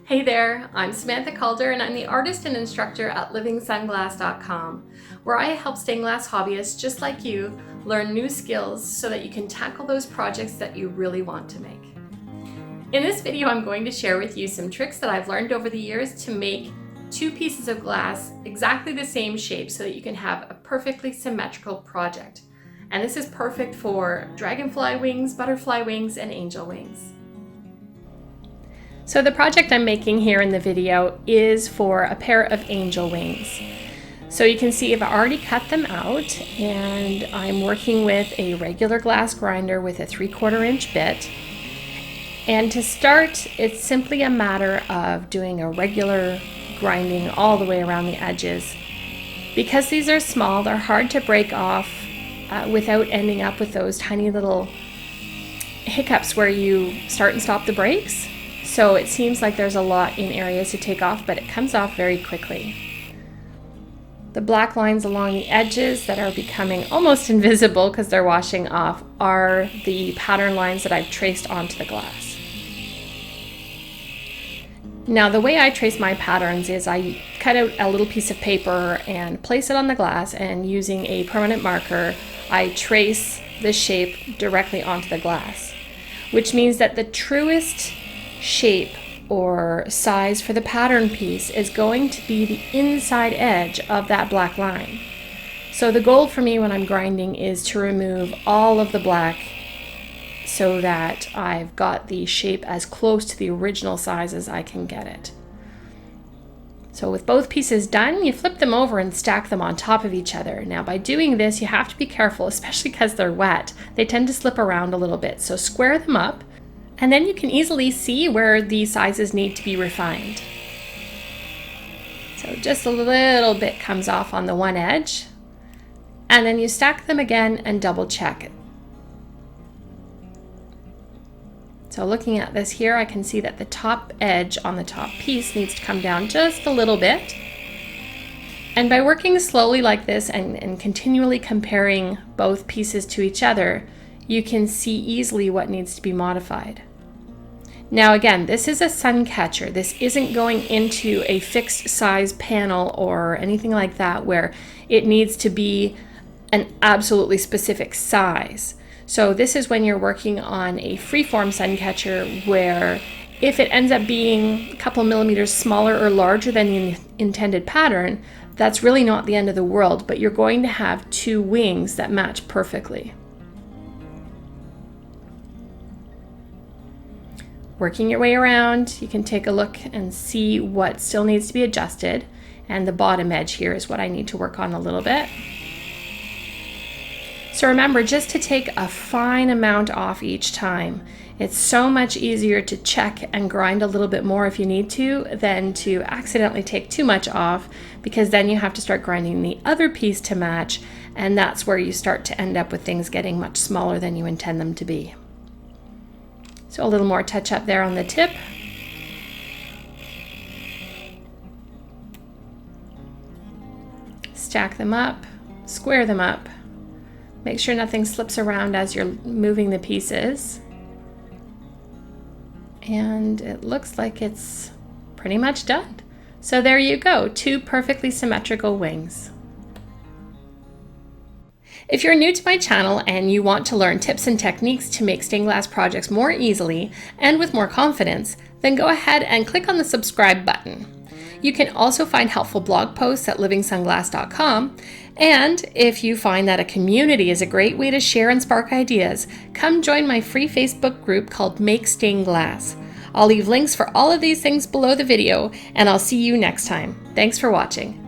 Hey there, I'm Samantha Calder and I'm the artist and instructor at livingsunglass.com, where I help stained glass hobbyists just like you learn new skills so that you can tackle those projects that you really want to make. In this video, I'm going to share with you some tricks that I've learned over the years to make two pieces of glass exactly the same shape so that you can have a perfectly symmetrical project. And this is perfect for dragonfly wings, butterfly wings, and angel wings. So the project I'm making here in the video is for a pair of angel wings. So you can see I've already cut them out and I'm working with a regular glass grinder with a 3/4 inch bit. And to start, it's simply a matter of doing a regular grinding all the way around the edges. Because these are small, they're hard to break off without ending up with those tiny little hiccups where you start and stop the brakes. So it seems like there's a lot in areas to take off, but it comes off very quickly. The black lines along the edges that are becoming almost invisible because they're washing off are the pattern lines that I've traced onto the glass. Now the way I trace my patterns is I cut out a little piece of paper and place it on the glass, and using a permanent marker I trace the shape directly onto the glass, which means that the truest shape or size for the pattern piece is going to be the inside edge of that black line. So the goal for me when I'm grinding is to remove all of the black so that I've got the shape as close to the original size as I can get it. So with both pieces done, you flip them over and stack them on top of each other. Now by doing this, you have to be careful, especially because they're wet. They tend to slip around a little bit. So square them up, and then you can easily see where the sizes need to be refined. So just a little bit comes off on the one edge, and then you stack them again and double check it. So looking at this here, I can see that the top edge on the top piece needs to come down just a little bit. And by working slowly like this and continually comparing both pieces to each other, you can see easily what needs to be modified. Now again, this is a sun catcher. This isn't going into a fixed size panel or anything like that where it needs to be an absolutely specific size. So this is when you're working on a freeform sun catcher where if it ends up being a couple millimeters smaller or larger than the intended pattern, that's really not the end of the world, but you're going to have two wings that match perfectly. Working your way around, you can take a look and see what still needs to be adjusted. And the bottom edge here is what I need to work on a little bit. So remember just to take a fine amount off each time. It's so much easier to check and grind a little bit more if you need to than to accidentally take too much off, because then you have to start grinding the other piece to match, and that's where you start to end up with things getting much smaller than you intend them to be. So a little more touch up there on the tip. Stack them up, square them up. Make sure nothing slips around as you're moving the pieces. And it looks like it's pretty much done. So there you go, two perfectly symmetrical wings. If you're new to my channel and you want to learn tips and techniques to make stained glass projects more easily and with more confidence, then go ahead and click on the subscribe button. You can also find helpful blog posts at livingsunglass.com, and if you find that a community is a great way to share and spark ideas, come join my free Facebook group called Make Stained Glass. I'll leave links for all of these things below the video, and I'll see you next time. Thanks for watching.